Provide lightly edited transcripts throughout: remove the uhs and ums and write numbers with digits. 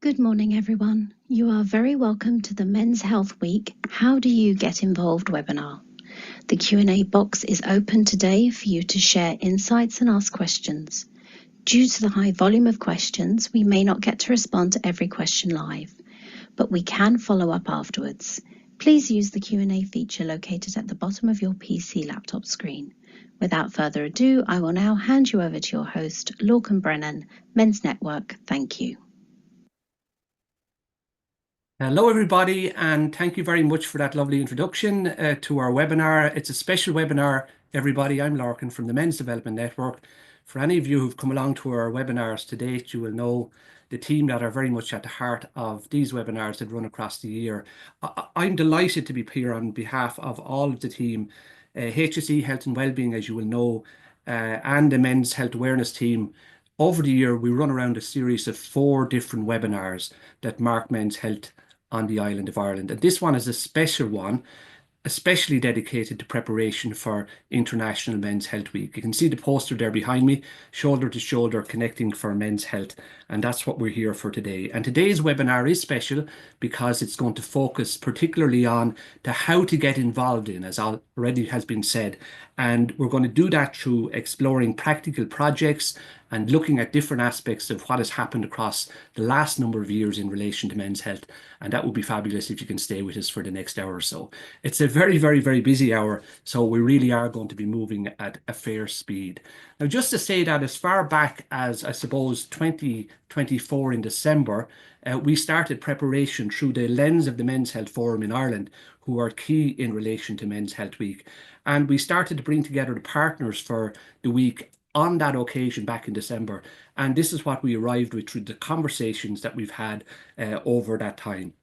Good morning, everyone. You are very welcome to the Men's Health Week How Do You Get Involved webinar. The Q&A box is open today for you to share insights and ask questions. Due to the high volume of questions, we may not get to respond to every question live, but we can follow up afterwards. Please use the Q&A feature located at the bottom of your PC laptop screen. Without further ado, I will now hand you over to your host, Lorcan Brennan, Men's Network. Thank you. Hello, everybody, and thank you very much for that lovely introduction to our webinar. It's a special webinar, everybody. I'm Lorcan from the Men's Development Network. For any of you who've come along to our webinars to date, you will know the team that are very much at the heart of these webinars that run across the year. I'm delighted to be here on behalf of all of the team, HSE Health and Wellbeing, as you will know, and the Men's Health Awareness team. Over the year, we run around a series of 4 different webinars that mark men's health on the island of Ireland. And this one is a special one, especially dedicated to preparation for International Men's Health Week. You can see the poster there behind me, Shoulder to Shoulder Connecting for Men's Health. And that's what we're here for today. And today's webinar is special because it's going to focus particularly on how to get involved in, as already has been said. And we're going to do that through exploring practical projects and looking at different aspects of what has happened across the last number of years in relation to men's health. And that would be fabulous if you can stay with us for the next hour or so. It's a very, very, very busy hour, so we really are going to be moving at a fair speed. Now, just to say that as far back as, I suppose, 2024 in December, we started preparation through the lens of the Men's Health Forum in Ireland, who are key in relation to Men's Health Week. And we started to bring together the partners for the week on that occasion back in December. And this is what we arrived with through the conversations that we've had over that time.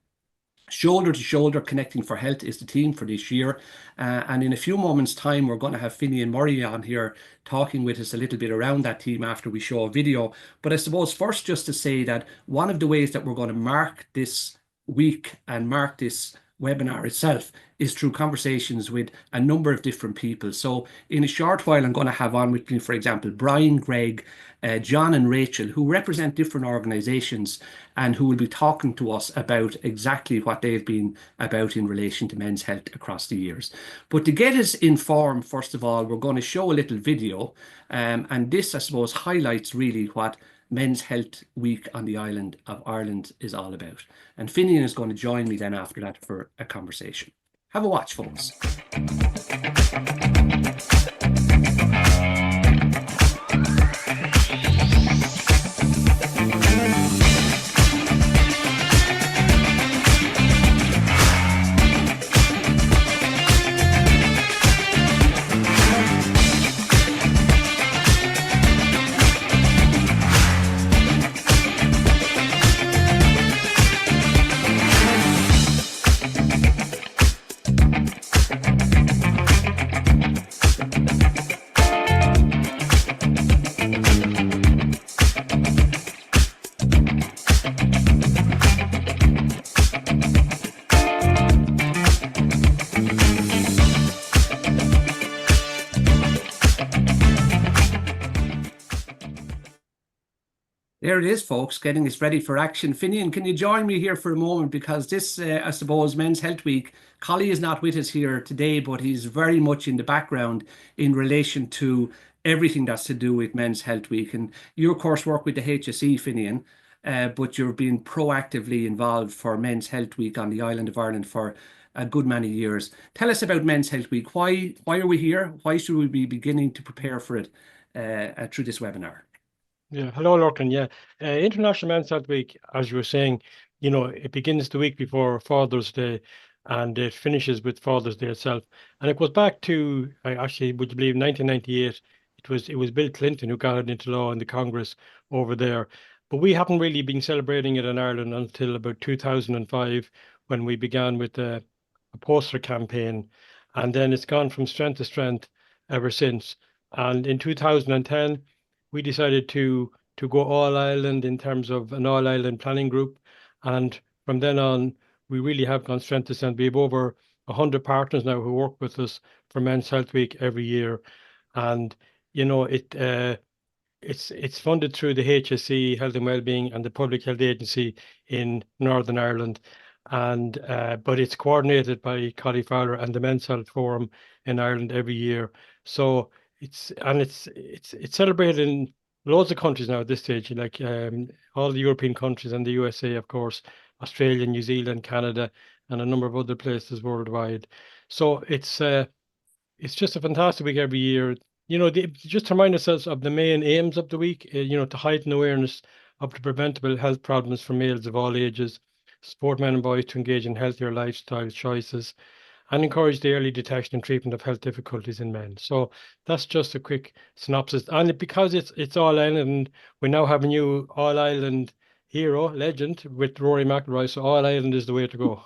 Shoulder to Shoulder Connecting for Health is the team for this year. And in a few moments' time, we're going to have Finian Murray on here talking with us a little bit around that team after we show a video. But I suppose first just to say that one of the ways that we're going to mark this week and mark this webinar itself is through conversations with a number of different people. So in a short while, I'm going to have on with me, for example, Brian, Greg, John and Rachel, who represent different organizations and who will be talking to us about exactly what they've been about in relation to men's health across the years. But to get us informed, first of all, we're going to show a little video. And this, I suppose, highlights really what Men's Health Week on the island of Ireland is all about. And Finian is going to join me then after that for a conversation. Have a watch, folks. There it is, folks, getting us ready for action. Finian, can you join me here for a moment? Because this, I suppose, Men's Health Week, Collie is not with us here today, but he's very much in the background in relation to everything that's to do with Men's Health Week. And you, of course, work with the HSE, Finian, but you're being proactively involved for Men's Health Week on the island of Ireland for a good many years. Tell us about Men's Health Week. Why are we here? Why should we be beginning to prepare for it through this webinar? Yeah, hello, Lorcan. Yeah, International Men's Health Week, as you were saying, it begins the week before Father's Day and it finishes with Father's Day itself. And it goes back to, actually, would you believe, 1998. It was Bill Clinton who got it into law in the Congress over there. But we haven't really been celebrating it in Ireland until about 2005, when we began with a poster campaign. And then it's gone from strength to strength ever since. And in 2010, we decided to go all island in terms of an all island planning group. And from then on, we really have gone strength to strength. We have over 100 partners now who work with us for Men's Health Week every year. And, it's funded through the HSE, Health and Wellbeing, and the Public Health Agency in Northern Ireland, and but it's coordinated by Collie Fowler and the Men's Health Forum in Ireland every year. So it's celebrated in loads of countries now at this stage, like all the European countries and the USA, of course, Australia, New Zealand, Canada, and a number of other places worldwide. So it's just a fantastic week every year. You know, just to remind ourselves of the main aims of the week, you know, to heighten awareness of the preventable health problems for males of all ages, support men and boys to engage in healthier lifestyle choices, and encourage the early detection and treatment of health difficulties in men. So that's just a quick synopsis. And because it's All Ireland, we now have a new All Ireland hero, legend, with Rory McIlroy. So All Ireland is the way to go.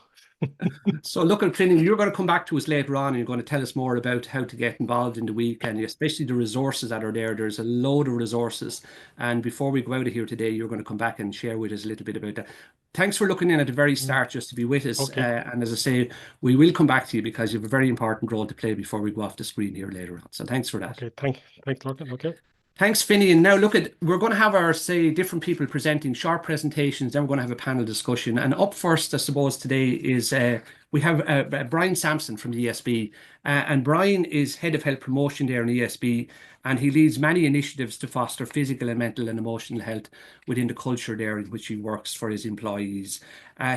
So look, Clinton, you're going to come back to us later on and you're going to tell us more about how to get involved in the week, and especially the resources that are there. There's a load of resources. And before we go out of here today, you're going to come back and share with us a little bit about that. Thanks for looking in at the very start just to be with us. Okay. And as I say, we will come back to you because you have a very important role to play before we go off the screen here later on. So thanks for that. Okay, thanks, Lorcan. Okay. Thanks, Finney. And now look we're going to have our, say, different people presenting short presentations. Then we're going to have a panel discussion. And up first, I suppose, today is we have Brian Sampson from the ESB. And Brian is Head of Health Promotion there in ESB. And he leads many initiatives to foster physical and mental and emotional health within the culture there in which he works for his employees.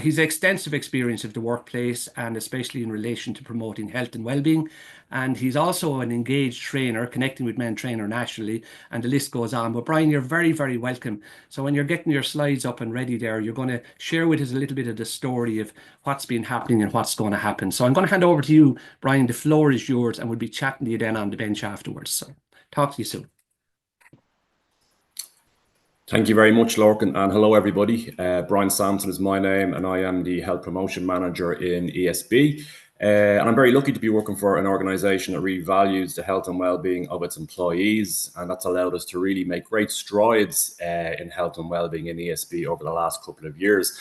He's extensive experience of the workplace and especially in relation to promoting health and well-being. And he's also an engaged trainer, Connecting with Men trainer nationally, and the list goes on. But Brian, you're very, very welcome. So when you're getting your slides up and ready there, you're going to share with us a little bit of the story of what's been happening and what's going to happen. So I'm going to hand over to you, Brian. The floor is yours, and we'll be chatting to you then on the bench afterwards. So talk to you soon. Thank you very much, Lorcan, and hello everybody. Brian Sampson is my name, and I am the Health Promotion Manager in ESB. And I'm very lucky to be working for an organisation that really values the health and well-being of its employees, and that's allowed us to really make great strides in health and well-being in ESB over the last couple of years.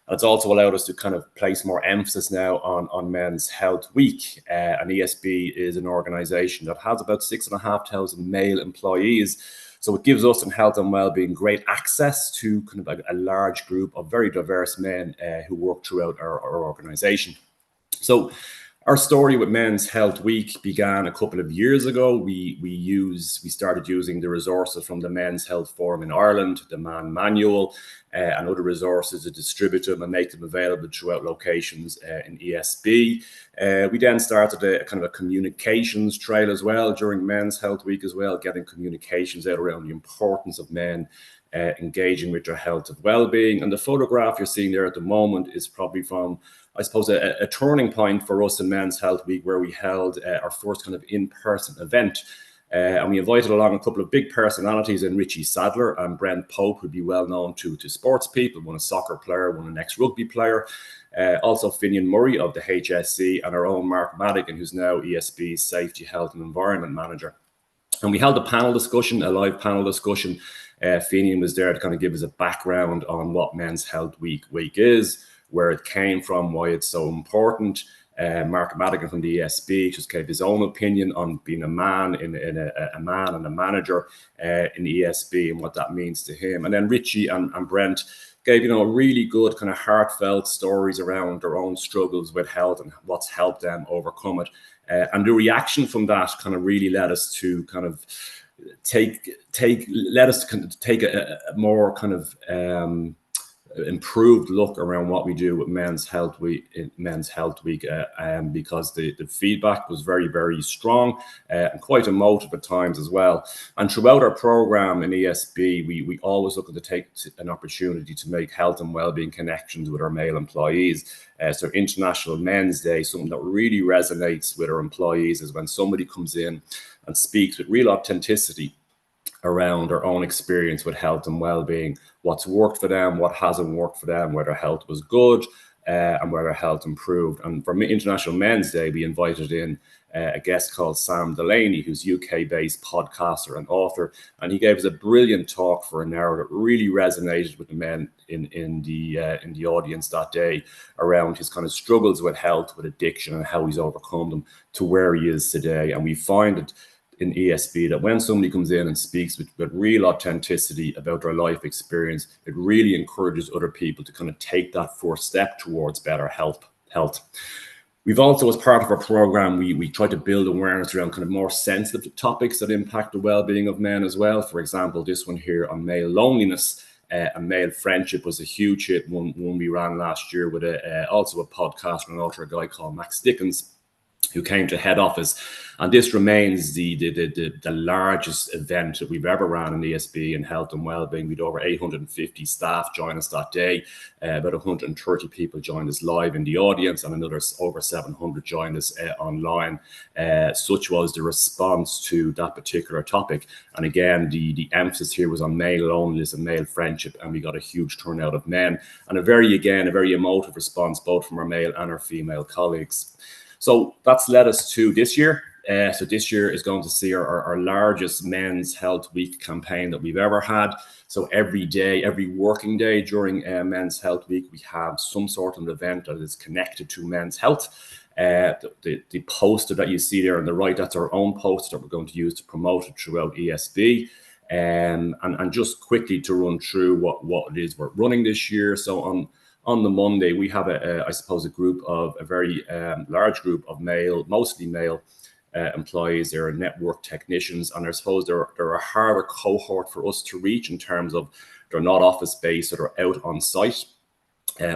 And it's also allowed us to kind of place more emphasis now on Men's Health Week. And ESB is an organisation that has about 6,500 male employees. So it gives us in health and well-being great access to kind of a large group of very diverse men who work throughout our organisation. So our story with Men's Health Week began a couple of years ago. We started using the resources from the Men's Health Forum in Ireland, the MAN Manual, and other resources to distribute them and make them available throughout locations in ESB. We then started a kind of a communications trail as well during Men's Health Week as well, getting communications out around the importance of men engaging with their health and well-being. And the photograph you're seeing there at the moment is probably from, I suppose, a turning point for us in Men's Health Week, where we held our first kind of in-person event. And we invited along a couple of big personalities in Richie Sadler and Brent Pope, who'd be well known to sports people, one a soccer player, one an ex-rugby player. Also Finian Murray of the HSE, and our own Mark Madigan, who's now ESB's Safety, Health and Environment Manager. And we held a panel discussion, a live panel discussion. Finian was there to kind of give us a background on what Men's Health Week is, where it came from, why it's so important. Mark Madigan from the ESB just gave his own opinion on being a man a man and a manager in the ESB and what that means to him. And then Richie and Brent gave, really good kind of heartfelt stories around their own struggles with health and what's helped them overcome it. And the reaction from that kind of really led us to kind of take a more kind of improved look around what we do with Men's Health Week, because the feedback was very, very strong and quite emotive at times as well. And throughout our program in ESB, we always look to take an opportunity to make health and well-being connections with our male employees. So International Men's Day, something that really resonates with our employees is when somebody comes in and speaks with real authenticity around their own experience with health and well-being, what's worked for them, what hasn't worked for them, where their health was good and where their health improved. And for International Men's Day, we invited in a guest called Sam Delaney, who's UK-based podcaster and author, and he gave us a brilliant talk for an hour that really resonated with the men in the audience that day around his kind of struggles with health, with addiction, and how he's overcome them to where he is today. And we find it in ESB that when somebody comes in and speaks with real authenticity about their life experience, it really encourages other people to kind of take that first step towards better health. We've also, as part of our program, we try to build awareness around kind of more sensitive topics that impact the well-being of men as well. For example, this one here on male loneliness and male friendship was a huge hit, one we ran last year with also a podcast and an author, a guy called Max Dickens, who came to head office. And this remains the largest event that we've ever ran in ESB in health and wellbeing. We'd over 850 staff join us that day. About 130 people joined us live in the audience, and another over 700 joined us online. Such was the response to that particular topic. And again, the emphasis here was on male loneliness and male friendship, and we got a huge turnout of men, and a very emotive response both from our male and our female colleagues. So that's led us to this year. So this year is going to see our largest Men's Health Week campaign that we've ever had. So every day, every working day during Men's Health Week, we have some sort of event that is connected to men's health. The poster that you see there on the right, that's our own poster that we're going to use to promote it throughout ESB. And just quickly to run through what it is we're running this year. So on the Monday, we have a very large group of mostly male employees. They're network technicians, and I suppose they're a harder cohort for us to reach in terms of they're not office based, so they're out on site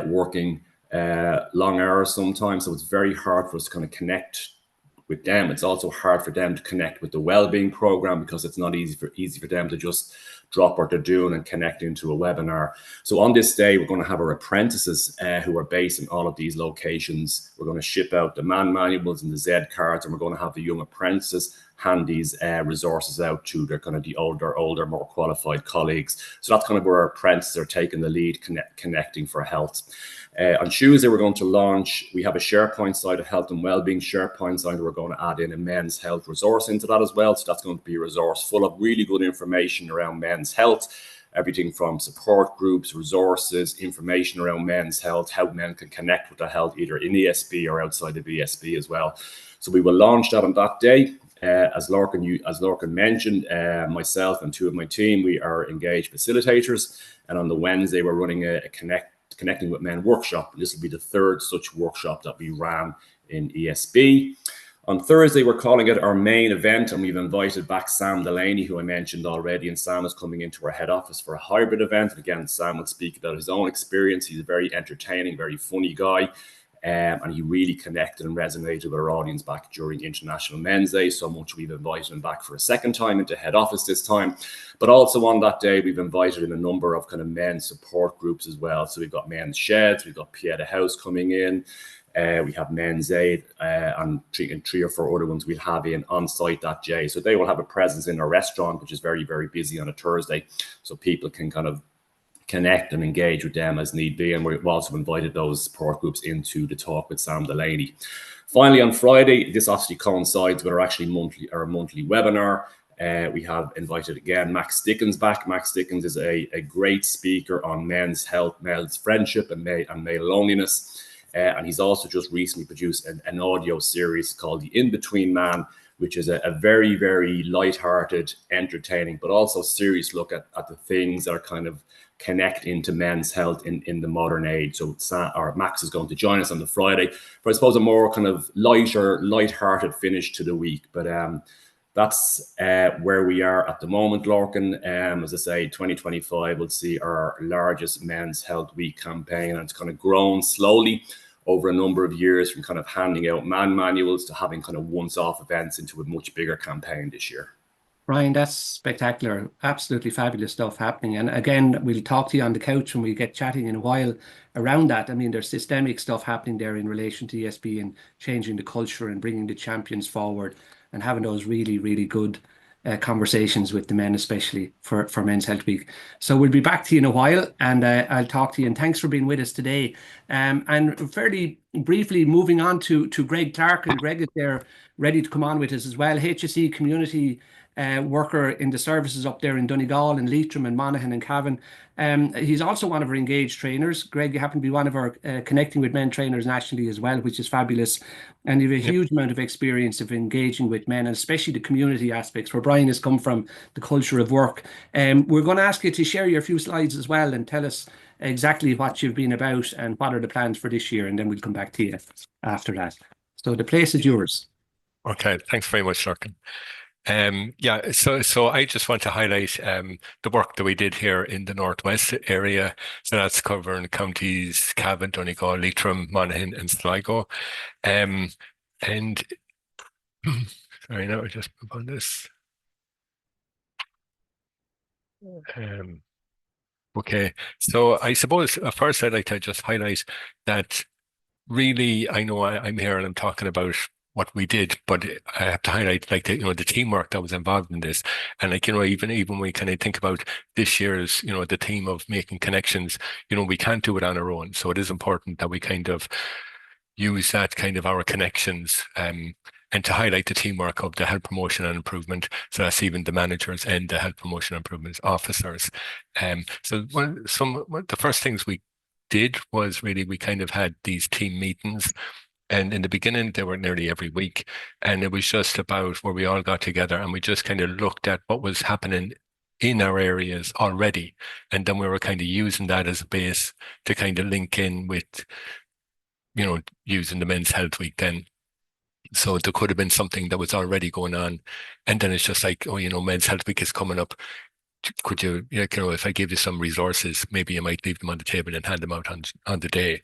working long hours sometimes. So it's very hard for us to kind of connect with them. It's also hard for them to connect with the wellbeing program because it's not easy for them to just drop what they're doing and connect into a webinar. So on this day, we're going to have our apprentices who are based in all of these locations. We're going to ship out the man manuals and the Z cards, and we're going to have the young apprentices hand these resources out to their kind of the older, more qualified colleagues. So that's kind of where our apprentices are taking the lead, connecting for health. On Tuesday, we're going to launch, we have a SharePoint site, a health and wellbeing SharePoint site. We're going to add in a men's health resource into that as well. So that's going to be a resource full of really good information around men's health, everything from support groups, resources, information around men's health, how men can connect with their health, either in ESB or outside of ESB as well. So we will launch that on that day. As Lorcan mentioned, myself and two of my team, we are engaged facilitators. And on the Wednesday, we're running a Connecting with Men workshop. This will be the third such workshop that we ran in ESB. On Thursday, we're calling it our main event, and we've invited back Sam Delaney, who I mentioned already, and Sam is coming into our head office for a hybrid event. And again, Sam will speak about his own experience. He's a very entertaining, very funny guy. And he really connected and resonated with our audience back during International Men's Day, so much we've invited him back for a second time into head office this time. But also on that day, we've invited in a number of kind of men's support groups as well. So we've got Men's Sheds, we've got Pieta House coming in, we have Men's Aid, and three or four other ones we'll have in on site that day. So they will have a presence in our restaurant, which is very, very busy on a Thursday, so people can kind of connect and engage with them as need be. And we've also invited those support groups into the talk with Sam Delaney. Finally, on Friday, this actually coincides with our monthly webinar. We have invited again Max Dickens back. Max Dickens is a great speaker on men's health, men's friendship, and male loneliness. And he's also just recently produced an audio series called The In-Between Man, which is a very, very lighthearted, entertaining, but also serious look at the things that are kind of connect into men's health in the modern age. So Max is going to join us on the Friday for, I suppose, a more kind of lighthearted finish to the week. But that's where we are at the moment, Lorcan. As I say, 2025 will see our largest Men's Health Week campaign, and it's kind of grown slowly over a number of years from kind of handing out man manuals to having kind of once-off events into a much bigger campaign this year. Ryan, that's spectacular. Absolutely fabulous stuff happening. And again, we'll talk to you on the couch when we get chatting in a while around that. I mean, there's systemic stuff happening there in relation to ESB and changing the culture and bringing the champions forward and having those really, really good conversations with the men, especially for Men's Health Week. So we'll be back to you in a while, and I'll talk to you. And thanks for being with us today. And fairly briefly, moving on to Greg Clark, and Greg is there ready to come on with us as well. HSE Community worker in the services up there in Donegal and Leitrim and Monaghan and Cavan. He's also one of our engaged trainers. Greg, you happen to be one of our Connecting with Men trainers nationally as well, which is fabulous. And you have a huge amount of experience of engaging with men, and especially the community aspects where Brian has come from, the culture of work. We're going to ask you to share your few slides as well and tell us exactly what you've been about and what are the plans for this year, and then we'll come back to you after that. So the place is yours. Okay, thanks very much, Larkin. Yeah, so I just want to highlight the work that we did here in the Northwest area. So that's covering counties Cavan, Donegal, Leitrim, Monaghan, and Sligo. And sorry, now I just move on this. Okay, so I suppose first I'd like to just highlight that really, I know I'm here and I'm talking about what we did, but I have to highlight like the teamwork that was involved in this. And like, even when we kind of think about this year's, the theme of making connections, we can't do it on our own. So it is important that we kind of use that kind of our connections and to highlight the teamwork of the health promotion and improvement. So that's even the managers and the health promotion and improvement officers. So the first things we did was really we kind of had these team meetings. And in the beginning, they were nearly every week. And it was just about where we all got together and we just kind of looked at what was happening in our areas already. And then we were kind of using that as a base to kind of link in with, using the Men's Health Week then. So there could have been something that was already going on. And then it's just like, Men's Health Week is coming up. Could you, if I give you some resources, maybe you might leave them on the table and hand them out on the day.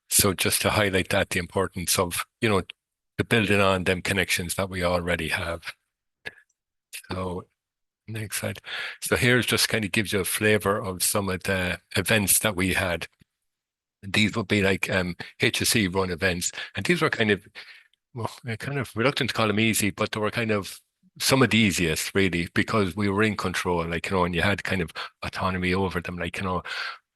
So just to highlight that, the importance of, the building on them connections that we already have. So next slide. So here's just kind of gives you a flavor of some of the events that we had. These would be like HSE run events. And these were kind of reluctant to call them easy, but they were kind of some of the easiest really, because we were in control, and you had kind of autonomy over them,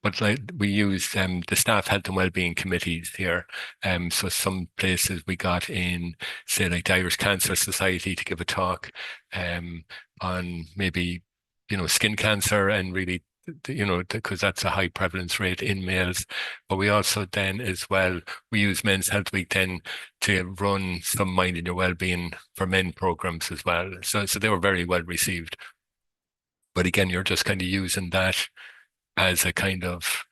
but we used the staff health and wellbeing committees here. So some places we got in, say like the Irish Cancer Society to give a talk on maybe, skin cancer and really, because that's a high prevalence rate in males. But we also then as well, we use Men's Health Week then to run some Minding Your Wellbeing for Men programs as well. So they were very well received. But again, you're just kind of using that as a kind of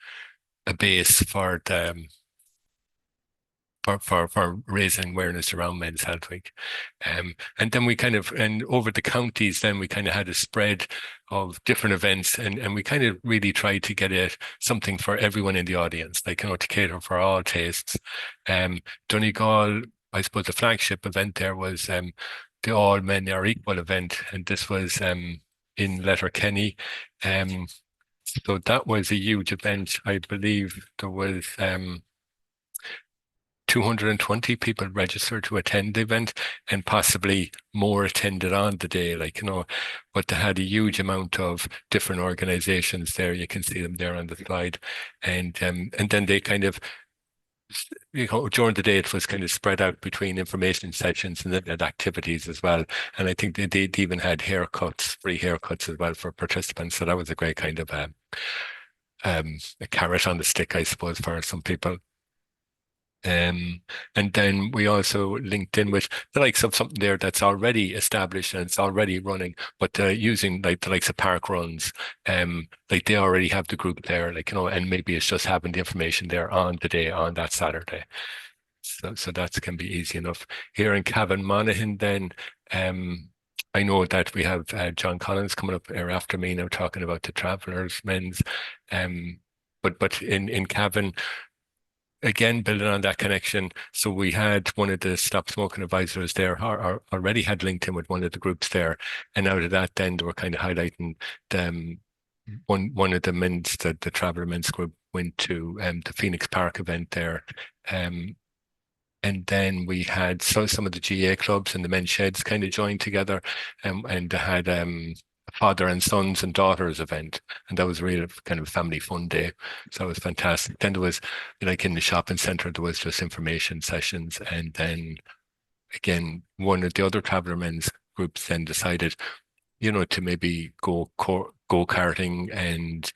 a base for the for raising awareness around Men's Health Week. And then we and over the counties, then we kind of had a spread of different events, and we kind of really tried to get something for everyone in the audience, to cater for all tastes. Donegal, I suppose the flagship event there was the All Men Are Equal event, and this was in Letterkenny. So that was a huge event. I believe there was 220 people registered to attend the event, and possibly more attended on the day, but they had a huge amount of different organizations there. You can see them there on the slide. And then they kind of, during the day, it was kind of spread out between information sessions and activities as well. And I think they even had free haircuts as well for participants. So that was a great kind of a carrot on the stick, I suppose, for some people. And then we also linked in with the likes of something there that's already established and it's already running, but using the likes of park runs, they already have the group there, and maybe it's just having the information there on the day, on that Saturday. So that can be easy enough. Here in Cavan, Monaghan, then I know that we have John Collins coming up here after me now talking about the Travellers Men's, but in Cavan, again, building on that connection. So we had one of the Stop Smoking advisors there already had linked in with one of the groups there. And out of that, then they were kind of highlighting one of the men's, the Traveller Men's group went to the Phoenix Park event there. And then we had some of the GA clubs and the men's sheds kind of joined together, and they had a father and sons and daughters event, and that was really kind of a family fun day. So it was fantastic. Then there was, in the shopping centre, there was just information sessions, and then again, one of the other Traveller Men's groups then decided, to maybe go karting, and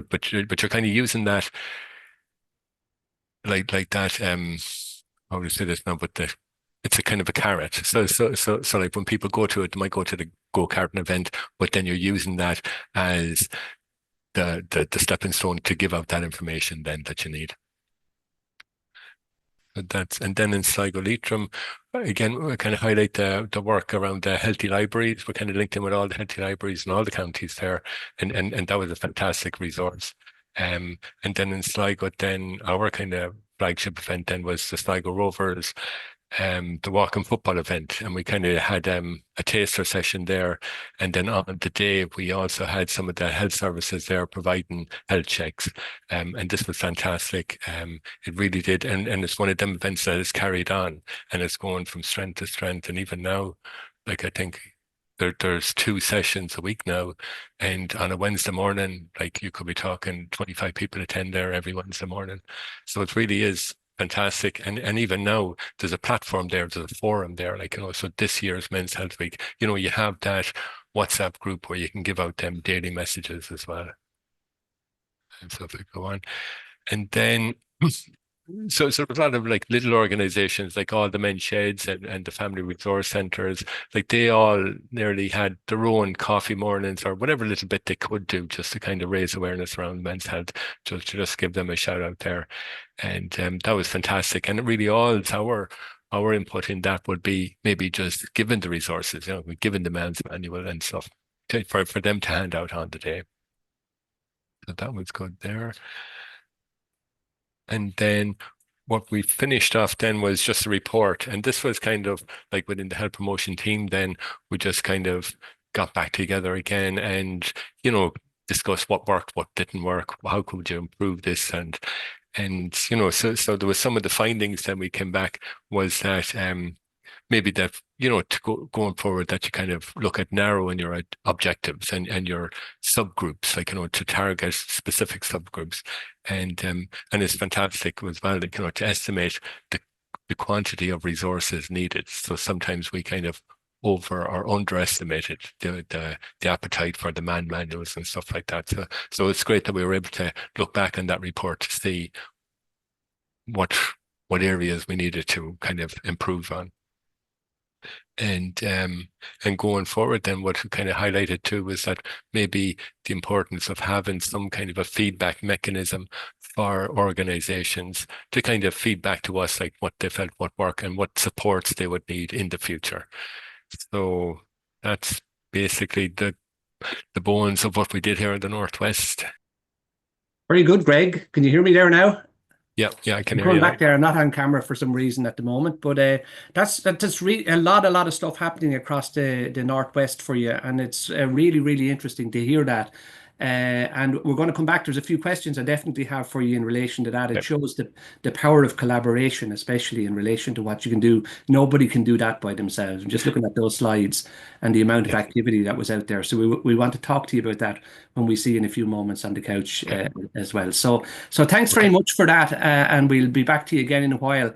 but you're kind of using that like that. How would I say this now? But it's a kind of a carrot. So like when people go to it, they might go to the go-karting event, but then you're using that as the stepping stone to give out that information then that you need. And then in Sligo Leitrim, again, we kind of highlight the work around the healthy libraries. We're kind of linked in with all the healthy libraries in all the counties there, and that was a fantastic resource. And then in Sligo, then our kind of flagship event then was the Sligo Rovers, the walking football event, and we kind of had a taster session there. And then on the day, we also had some of the health services there providing health checks, and this was fantastic. It really did, and it's one of them events that is carried on, and it's going from strength to strength. And even now, like I think there's 2 sessions a week now, and on a Wednesday morning, like you could be talking 25 people attend there every Wednesday morning. So it really is fantastic. And even now there's a platform there, there's a forum there, so this year's Men's Health Week, you have that WhatsApp group where you can give out them daily messages as well. And so if we go on, and then so there's a lot of like little organizations, like all the men's sheds and the family resource centers, like they all nearly had their own coffee mornings or whatever little bit they could do just to kind of raise awareness around men's health, just give them a shout out there. And that was fantastic. And really all our input in that would be maybe just giving the resources, giving the men's manual and stuff for them to hand out on the day. So that was good there. And then what we finished off then was just a report. And this was kind of like within the health promotion team, then we just kind of got back together again and, discuss what worked, what didn't work, how could you improve this? And so there was some of the findings that we came back was that maybe that, going forward, that you kind of look at narrowing your objectives and your subgroups, to target specific subgroups. And it's fantastic as well, to estimate the quantity of resources needed. So sometimes we kind of over or underestimated the appetite for the man manuals and stuff like that. So it's great that we were able to look back on that report to see what areas we needed to kind of improve on. And going forward, then what we kind of highlighted too was that maybe the importance of having some kind of a feedback mechanism for organizations to kind of feedback to us like what they felt what worked and what supports they would need in the future. So that's basically the bones of what we did here in the Northwest. Very good, Greg. Can you hear me there now? Yeah, I can hear you. Going back there, I'm not on camera for some reason at the moment, but that's really a lot of stuff happening across the Northwest for you, and it's really, really interesting to hear that. And we're going to come back. There's a few questions I definitely have for you in relation to that. It shows the power of collaboration, especially in relation to what you can do. Nobody can do that by themselves. I'm just looking at those slides and the amount of activity that was out there. So we want to talk to you about that when we see you in a few moments on the couch as well. So thanks very much for that. And we'll be back to you again in a while.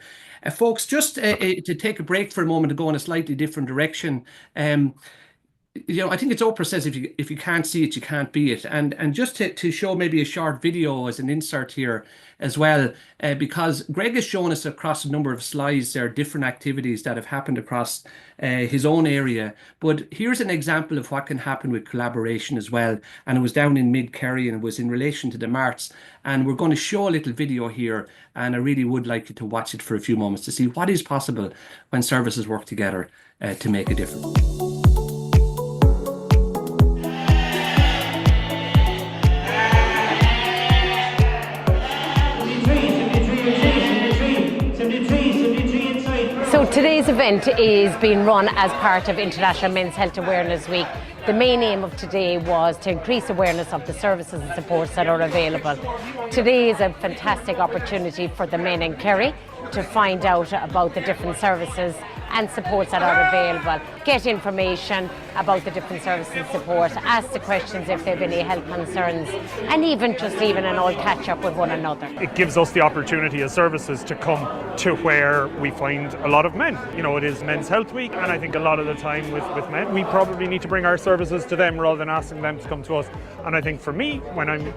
Folks, just to take a break for a moment to go in a slightly different direction. I think it's Oprah says if you can't see it, you can't be it. And just to show maybe a short video as an insert here as well, because Greg has shown us across a number of slides there different activities that have happened across his own area. But here's an example of what can happen with collaboration as well. And it was down in Mid-Kerry and it was in relation to the Marts. And we're going to show a little video here. And I really would like you to watch it for a few moments to see what is possible when services work together to make a difference. So today's event is being run as part of International Men's Health Awareness Week The main aim of today was to increase awareness of the services and supports that are available. Today is a fantastic opportunity for the men in Kerry to find out about the different services and supports that are available, get information about the different services and support, ask the questions if they have any health concerns, and even an old catch up with one another. It gives us the opportunity as services to come to where we find a lot of men. You know, it is Men's Health Week, and I think a lot of the time with men, we probably need to bring our services to them rather than asking them to come to us. And I think for me, when I'm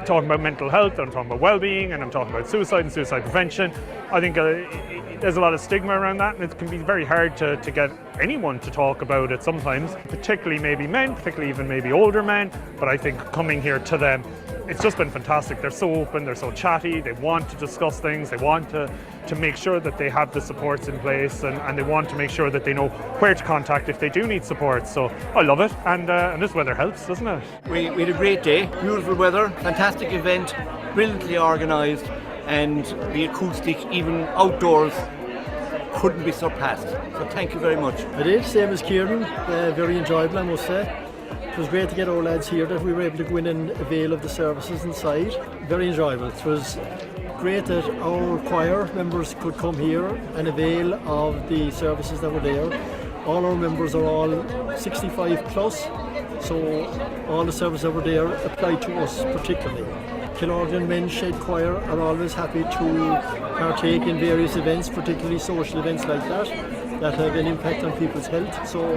talking about mental health, I'm talking about well-being, and I'm talking about suicide and suicide prevention, I think there's a lot of stigma around that, and it can be very hard to get anyone to talk about it sometimes, particularly maybe men, particularly even maybe older men. But I think coming here to them, it's just been fantastic. They're so open, they're so chatty, they want to discuss things, they want to make sure that they have the supports in place, and they want to make sure that they know where to contact if they do need support. So I love it, and this weather helps, doesn't it? We had a great day, beautiful weather, fantastic event, brilliantly organised, and the acoustic, even outdoors, couldn't be surpassed. So thank you very much. It is, same as Kieran, very enjoyable, I must say. It was great to get our lads here, that we were able to go in and avail of the services inside. Very enjoyable. It was great that our choir members could come here and avail of the services that were there. All our members are all 65 plus, so all the services that were there applied to us particularly. Killorglin Men's Shed Choir are always happy to partake in various events, particularly social events like that have an impact on people's health. So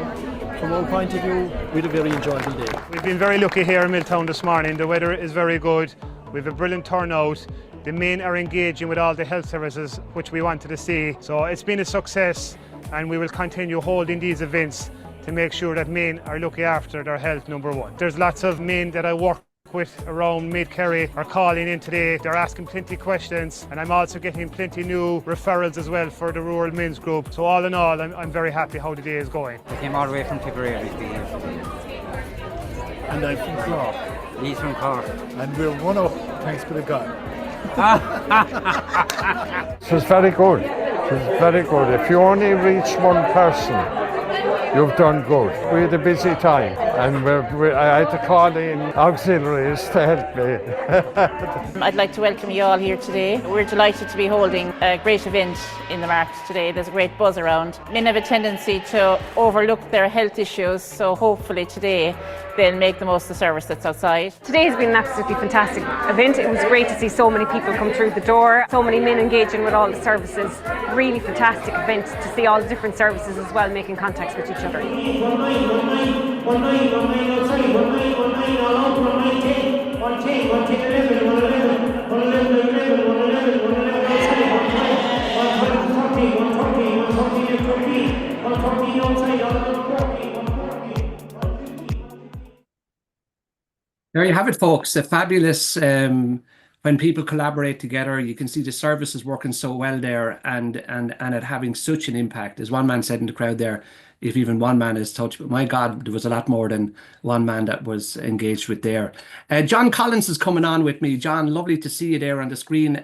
from our point of view, we had a very enjoyable day. We've been very lucky here in Milltown this morning. The weather is very good. We have a brilliant turnout. The men are engaging with all the health services which we wanted to see. So it's been a success, and we will continue holding these events to make sure that men are looking after their health, number one. There's lots of men that I work with around Mid Kerry are calling in today. They're asking plenty of questions, and I'm also getting plenty new referrals as well for the rural men's group. So all in all, I'm very happy how the day is going. I came all the way from Tipperary to be here today. And I'm from Cork. He's from Cork. And we're one up, thanks be to God. It was very good. It was very good. If you only reach one person, you've done good. We had a busy time, and I had to call in auxiliaries to help me. I'd like to welcome you all here today. We're delighted to be holding a great event in the market today. There's a great buzz around. Men have a tendency to overlook their health issues, so hopefully today they'll make the most of the service that's outside. Today has been an absolutely fantastic event. It was great to see so many people come through the door, so many men engaging with all the services. Really fantastic event to see all the different services as well, making contacts with each other. There you have it, folks. A fabulous, when people collaborate together, you can see the services working so well there, and it having such an impact. As one man said in the crowd there, if even one man is touched, but my God, there was a lot more than one man that was engaged with there. John Collins is coming on with me. John, lovely to see you there on the screen.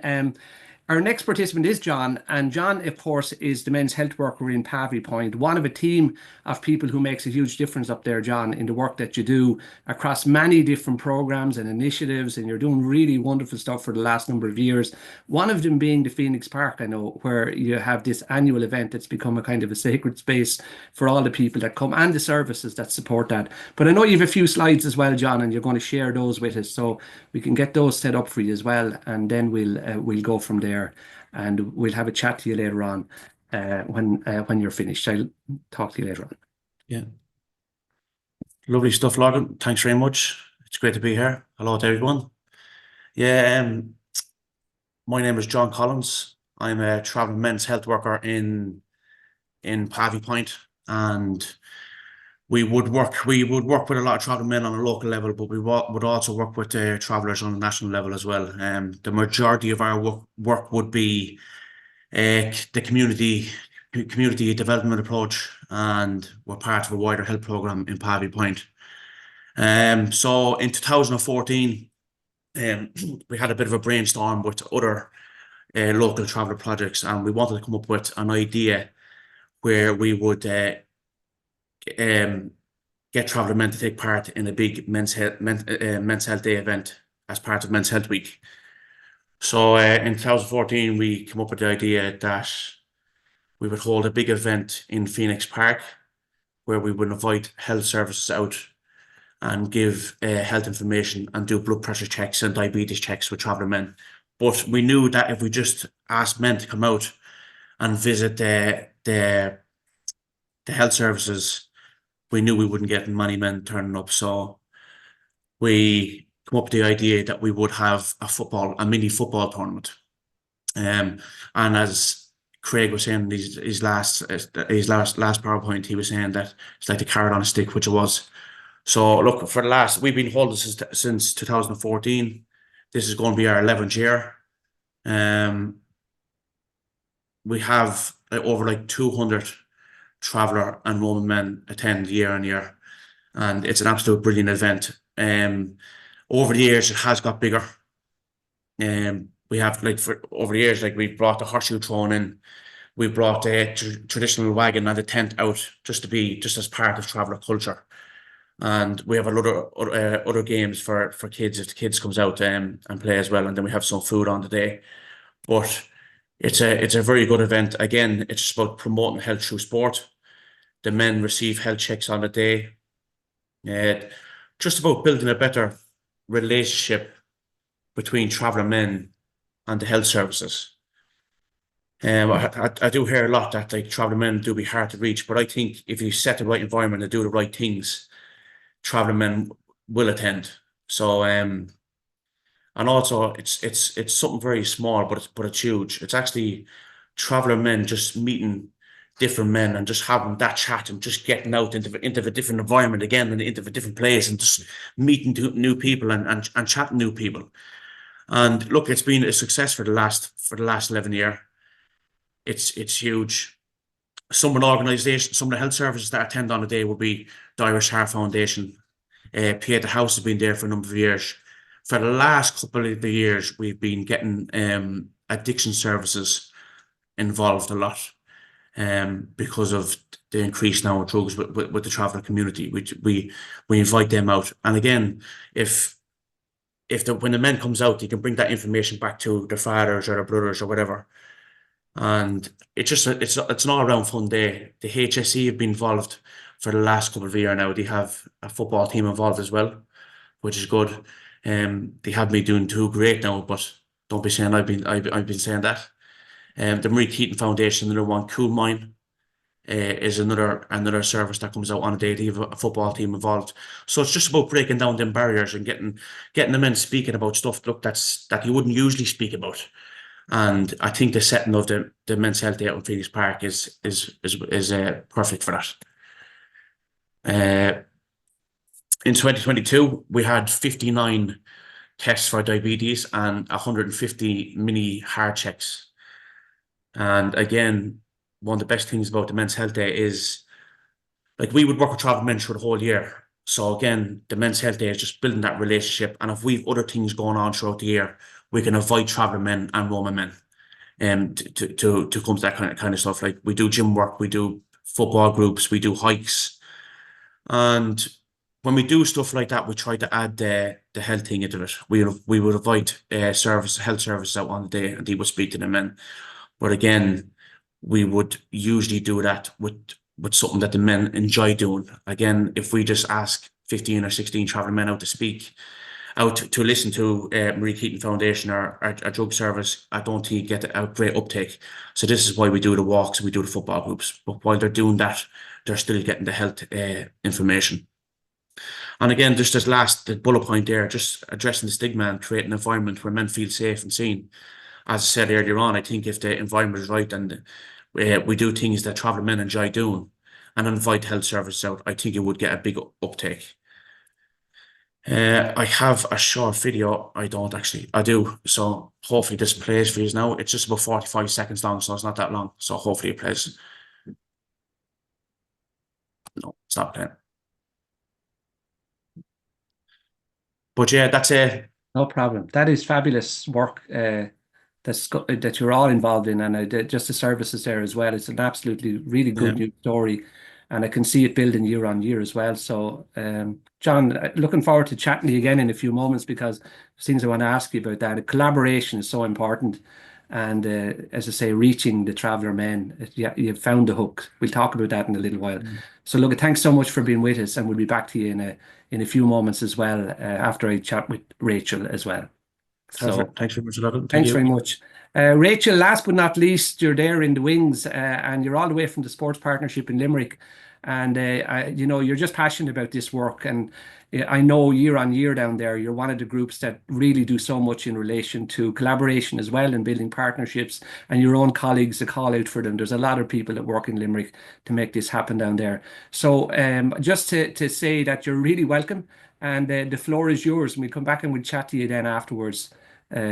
Our next participant is John, and John, of course, is the men's health worker in Pavey Point, one of a team of people who makes a huge difference up there, John, in the work that you do across many different programs and initiatives, and you're doing really wonderful stuff for the last number of years. One of them being the Phoenix Park, I know, where you have this annual event that's become a kind of a sacred space for all the people that come and the services that support that. But I know you have a few slides as well, John, and you're going to share those with us, so we can get those set up for you as well, and then we'll go from there. And we'll have a chat to you later on when you're finished. I'll talk to you later on. Yeah. Lovely stuff, Logan. Thanks very much. It's great to be here. Hello to everyone. Yeah, my name is John Collins. I'm a traveling men's health worker in Pavey Point, and we would work with a lot of traveling men on a local level, but we would also work with travellers on a national level as well. The majority of our work would be the community development approach, and we're part of a wider health programme in Pavey Point. So in 2014, we had a bit of a brainstorm with other local traveller projects, and we wanted to come up with an idea where we would get Traveller Men to take part in a big Men's Health Day event as part of Men's Health Week. So in 2014, we came up with the idea that we would hold a big event in Phoenix Park where we would invite health services out and give health information and do blood pressure checks and diabetes checks with Traveller Men. But we knew that if we just asked men to come out and visit the health services, we knew we wouldn't get many men turning up. So we come up with the idea that we would have a mini football tournament. And as Craig was saying, his last PowerPoint, he was saying that it's like the carrot on a stick, which it was. So look, we've been holding since 2014. This is going to be our 11th year. We have over 200 Traveller and Roman men attend year on year, and it's an absolute brilliant event. Over the years, it has got bigger. We have over the years, we've brought the horseshoe throwing in. We brought a traditional wagon and a tent out just as part of Traveller culture. And we have a lot of other games for kids if the kids comes out and play as well. And then we have some food on the day. But it's a very good event. Again, it's just about promoting health through sport. The men receive health checks on the day. Just about building a better relationship between Traveller Men and the health services. I do hear a lot that Traveller Men do be hard to reach, but I think if you set the right environment and do the right things, Traveller Men will attend. So and also it's something very small, but it's huge. It's actually Traveller Men just meeting different men and just having that chat and just getting out into a different environment again and into a different place and just meeting new people and chatting new people. And look, it's been a success for the last 11 years. It's huge. Some of the health services that attend on the day will be the Irish Heart Foundation. Pieta House has been there for a number of years. For the last couple of years, we've been getting addiction services involved a lot because of the increase now of drugs with the Traveller community. We invite them out. And again, when the men comes out, they can bring that information back to their fathers or their brothers or whatever. And it's an all-around fun day. The HSE have been involved for the last couple of years now. They have a football team involved as well, which is good. They have me doing too great now, but don't be saying I've been saying that. The Marie Keaton Foundation, another one, Cool Mine, is another service that comes out on a day. They have a football team involved. So it's just about breaking down them barriers and getting the men speaking about stuff that you wouldn't usually speak about. And I think the setting of the Men's Health Day out in Phoenix Park is perfect for that. In 2022, we had 59 tests for diabetes and 150 mini heart checks. And again, one of the best things about the Men's Health Day is we would work with Traveller Men through the whole year. So again, the Men's Health Day is just building that relationship. And if we've other things going on throughout the year, we can invite Traveller Men and Roman men to come to that kind of stuff. We do gym work, we do football groups, we do hikes. And when we do stuff like that, we try to add the health thing into it. We would invite health services out on the day and they would speak to the men. But again, we would usually do that with something that the men enjoy doing. Again, if we just ask 15 or 16 Traveller Men out to speak, out to listen to Marie Keaton Foundation or a drug service, I don't think you get a great uptake. So this is why we do the walks and we do the football groups. But while they're doing that, they're still getting the health information. And again, just the bullet point there, just addressing the stigma and creating an environment where men feel safe and seen. As I said earlier on, I think if the environment is right and we do things that Traveller Men enjoy doing and invite health services out, I think it would get a big uptake. I have a short video. I don't actually. I do. So hopefully this plays for you now. It's just about 45 seconds long, so it's not that long. So hopefully it plays. No, it's not playing. But yeah, that's it. No problem. That is fabulous work that you're all involved in, and just the services there as well. It's an absolutely really good news story. and I can see it building year on year as well. So, John, looking forward to chatting to you again in a few moments, because there's things I want to ask you about that. Collaboration is so important. And as I say, reaching the traveller men, you've found the hook. We'll talk about that in a little while. So look, thanks so much for being with us, and we'll be back to you in a few moments as well, after I chat with Rachel as well. So thanks very much, Logan. Thanks very much. Rachel, last but not least, you're there in the wings, and you're all the way from the Sports Partnership in Limerick. And you know, you're just passionate about this work, and I know year on year down there, you're one of the groups that really do so much in relation to collaboration as well, and building partnerships, and your own colleagues, a call out for them. There's a lot of people that work in Limerick to make this happen down there. So just to say that you're really welcome, and the floor is yours, and we'll come back and we'll chat to you then afterwards.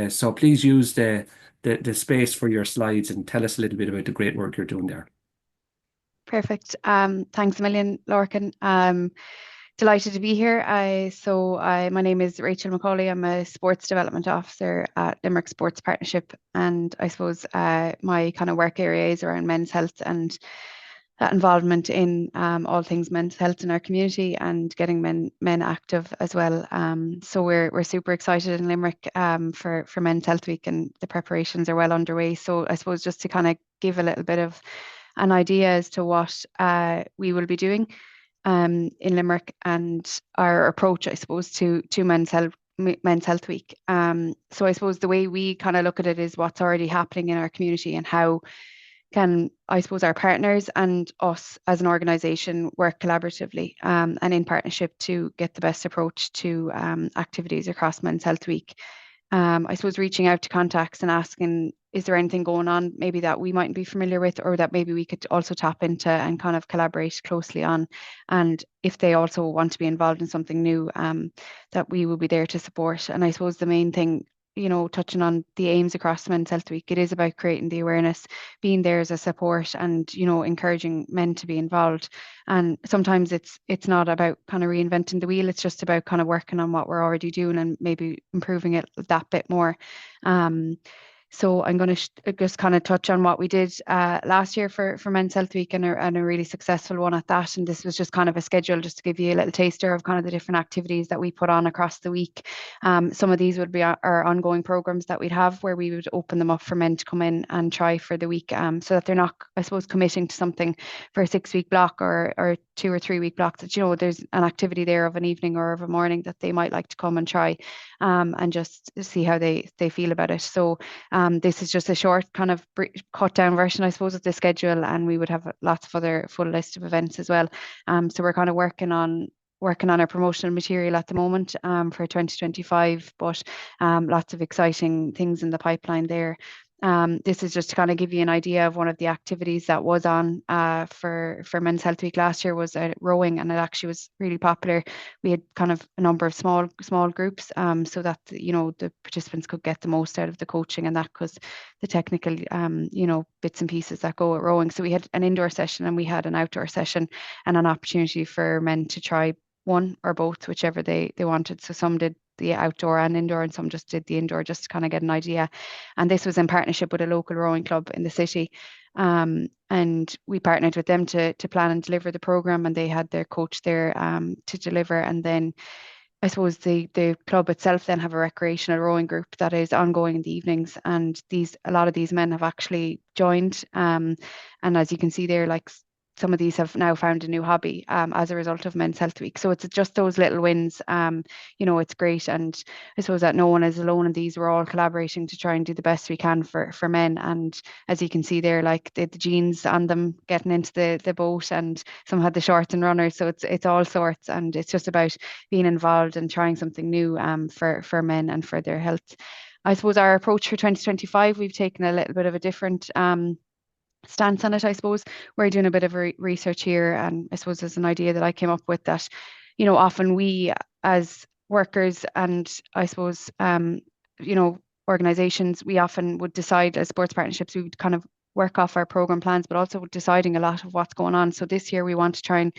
So please use the space for your slides and tell us a little bit about the great work you're doing there. Perfect. Thanks a million, Lorcan. Delighted to be here. My name is Rachel McCauley. I'm a Sports Development Officer at Limerick Sports Partnership, and I suppose my kind of work area is around men's health and that involvement in all things men's health in our community and getting men active as well. So we're super excited in Limerick for Men's Health Week, and the preparations are well underway. So I suppose just to kind of give a little bit of an idea as to what we will be doing in Limerick and our approach, I suppose, to Men's Health Week. So I suppose the way we kind of look at it is what's already happening in our community, and how can, I suppose, our partners and us as an organisation work collaboratively and in partnership to get the best approach to activities across Men's Health Week. I suppose reaching out to contacts and asking, is there anything going on maybe that we mightn't be familiar with, or that maybe we could also tap into and kind of collaborate closely on, and if they also want to be involved in something new, that we will be there to support. And I suppose the main thing, you know, touching on the aims across Men's Health Week, it is about creating the awareness, being there as a support, and, you know, encouraging men to be involved. And sometimes it's not about kind of reinventing the wheel, it's just about kind of working on what we're already doing and maybe improving it that bit more. So I'm going to just kind of touch on what we did last year for Men's Health Week, and a really successful one at that. And this was just kind of a schedule just to give you a little taster of kind of the different activities that we put on across the week. Some of these would be our ongoing programs that we'd have, where we would open them up for men to come in and try for the week, so that they're not, I suppose, committing to something for a 6-week block or 2 or 3 week blocks, that, you know, there's an activity there of an evening or of a morning that they might like to come and try, and just see how they feel about it. So this is just a short kind of cut down version, I suppose, of the schedule, and we would have lots of other full list of events as well. So we're kind of working on our promotional material at the moment for 2025, but lots of exciting things in the pipeline there. This is just to kind of give you an idea of one of the activities that was on for Men's Health Week last year was rowing, and it actually was really popular. We had kind of a number of small groups, so that, you know, the participants could get the most out of the coaching, and that was the technical you know, bits and pieces that go with rowing. So we had an indoor session and we had an outdoor session, and an opportunity for men to try one or both, whichever they wanted. So some did the outdoor and indoor, and some just did the indoor, just to kind of get an idea. And this was in partnership with a local rowing club in the city, and we partnered with them to plan and deliver the program, and they had their coach there to deliver. And then I suppose the club itself then have a recreational rowing group that is ongoing in the evenings, and a lot of these men have actually joined, and as you can see there, like, some of these have now found a new hobby as a result of Men's Health Week. So it's just those little wins, you know, it's great. And I suppose that no one is alone in these. We're all collaborating to try and do the best we can for men. And as you can see there, like the jeans on them getting into the boat, and some had the shorts and runners. So it's all sorts, and it's just about being involved and trying something new for men and for their health. I suppose our approach for 2025, we've taken a little bit of a different stance on it. I suppose we're doing a bit of research here, and I suppose there's an idea that I came up with, that, you know, often we as workers, and I suppose you know, organizations, we often would decide as sports partnerships, we would kind of work off our program plans, but also deciding a lot of what's going on. So this year we want to try and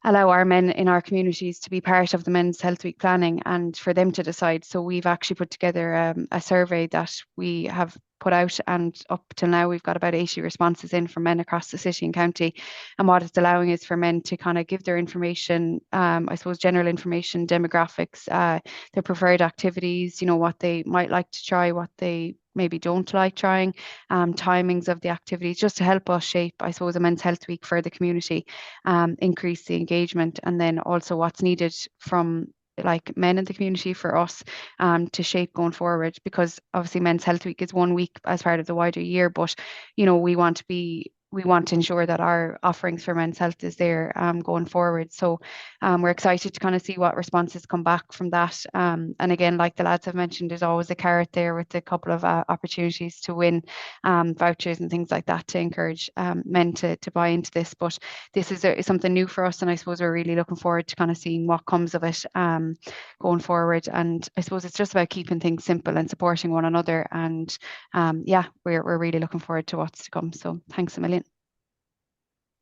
allow our men in our communities to be part of the Men's Health Week planning and for them to decide. So we've actually put together a survey that we have put out, and up till now we've got about 80 responses in from men across the city and county. And what it's allowing is for men to kind of give their information, I suppose general information, demographics, their preferred activities, you know, what they might like to try, what they maybe don't like trying, timings of the activities, just to help us shape, I suppose, a Men's Health Week for the community, increase the engagement, and then also what's needed from like men in the community for us to shape going forward, because obviously Men's Health Week is 1 week as part of the wider year, but you know, we want to ensure that our offerings for men's health is there going forward. So we're excited to kind of see what responses come back from that. And again, like the lads have mentioned, there's always a carrot there with a couple of opportunities to win vouchers and things like that to encourage men to buy into this. But this is something new for us, and I suppose we're really looking forward to kind of seeing what comes of it going forward. And I suppose it's just about keeping things simple and supporting one another. And yeah, we're really looking forward to what's to come. So thanks a million.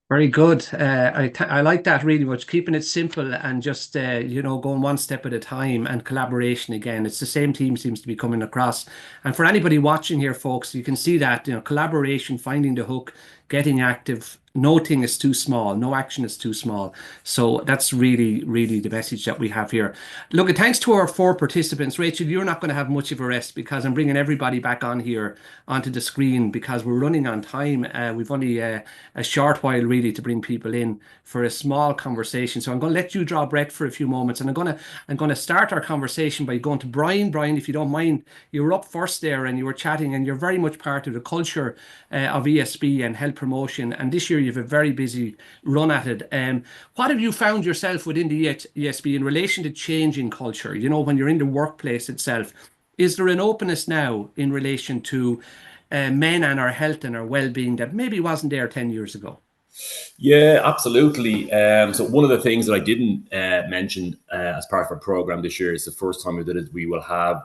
Very good. I like that really much, keeping it simple and just, you know, going one step at a time, and collaboration again. It's the same team seems to be coming across. And for anybody watching here, folks, you can see that, you know, collaboration, finding the hook, getting active. No thing is too small. No action is too small. So that's really, really the message that we have here. Look, thanks to our 4 participants. Rachel, you're not going to have much of a rest, because I'm bringing everybody back on here onto the screen because we're running on time. We've only a short while really to bring people in for a small conversation. So I'm going to let you draw breath for a few moments, and I'm going to start our conversation by going to Brian. Brian, if you don't mind, you were up first there and you were chatting, and you're very much part of the culture of ESB and health promotion. And this year you have a very busy run at it. What have you found yourself within the ESB in relation to changing culture? You know, when you're in the workplace itself, is there an openness now in relation to men and our health and our well-being that maybe wasn't there 10 years ago? Yeah, absolutely. So one of the things that I didn't mention as part of our program this year is the first time we did it, we will have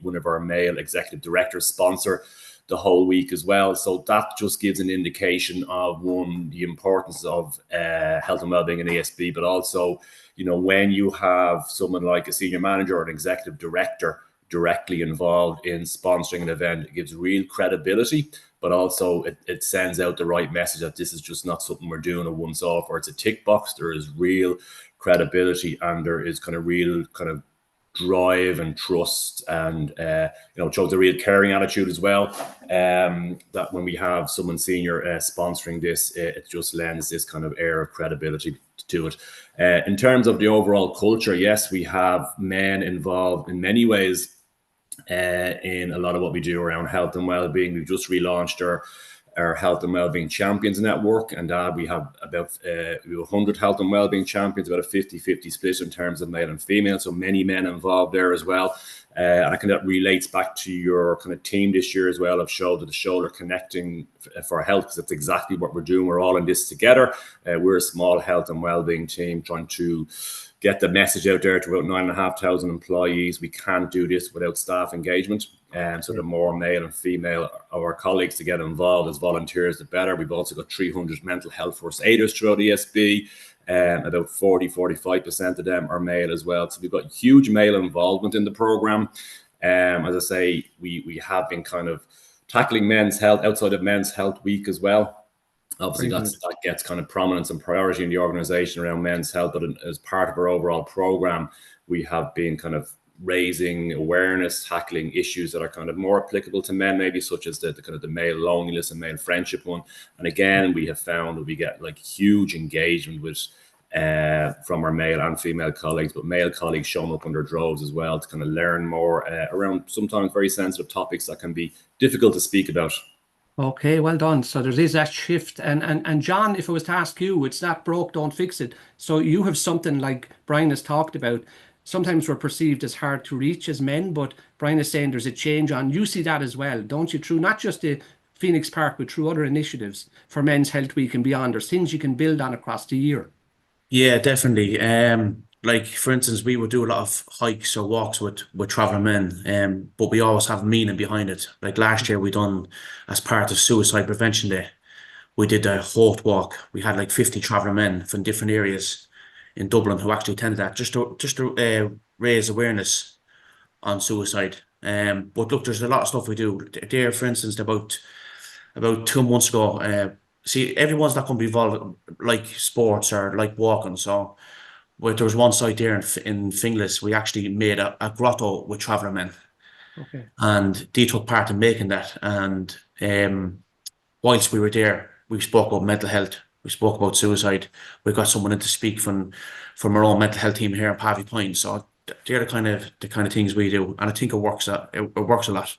one of our male executive directors sponsor the whole week as well. So that just gives an indication of, one, the importance of health and wellbeing in ESB, but also, you know, when you have someone like a senior manager or an executive director directly involved in sponsoring an event, it gives real credibility, but also it sends out the right message that this is just not something we're doing a once-off or it's a tick box. There is real credibility, and there is kind of real kind of drive and trust, and you know, shows a real caring attitude as well. That when we have someone senior sponsoring this, it just lends this kind of air of credibility to it. In terms of the overall culture, yes, we have men involved in many ways in a lot of what we do around health and well-being. We've just relaunched our Health and Wellbeing Champions Network, and we have about 100 health and wellbeing champions, about a 50-50 split in terms of male and female, so many men involved there as well. And I think that relates back to your kind of team this year as well, of shoulder to shoulder connecting for health, because that's exactly what we're doing. We're all in this together. We're a small health and wellbeing team trying to get the message out there to about 9,500 employees. We can't do this without staff engagement. And so the more male and female of our colleagues to get involved as volunteers, the better. We've also got 300 mental health first aiders throughout ESB. About 40-45% of them are male as well. So we've got huge male involvement in the program. As I say, we have been kind of tackling men's health outside of Men's Health Week as well. Obviously, that gets kind of prominence and priority in the organization around men's health, but as part of our overall program, we have been kind of raising awareness, tackling issues that are kind of more applicable to men, maybe such as the kind of the male loneliness and male friendship one. And again, we have found that we get like huge engagement with from our male and female colleagues, but male colleagues showing up under droves as well to kind of learn more around sometimes very sensitive topics that can be difficult to speak about. Okay, well done. So there is that shift. And John, if I was to ask you, it's not broke, don't fix it. So you have something like Brian has talked about. Sometimes we're perceived as hard to reach as men, but Brian is saying there's a change on. You see that as well, don't you? Through not just the Phoenix Park, but through other initiatives for Men's Health Week and beyond. There's things you can build on across the year. Yeah, definitely. Like, for instance, we would do a lot of hikes or walks with traveling men, but we always have meaning behind it. Like last year, we done, as part of Suicide Prevention Day, we did a Holt walk. We had like 50 traveling men from different areas, in Dublin who actually attended that just to raise awareness on suicide. But look, there's a lot of stuff we do. There, for instance, about 2 months ago, see, everyone's not going to be involved like sports or like walking. So there was one site there in Finglas, we actually made a grotto with traveller men. Okay. And they took part in making that. And whilst we were there, we spoke about mental health. We spoke about suicide. We got someone in to speak from our own mental health team here in Pavey Point. So they're the kind of things we do, and I think it works a lot.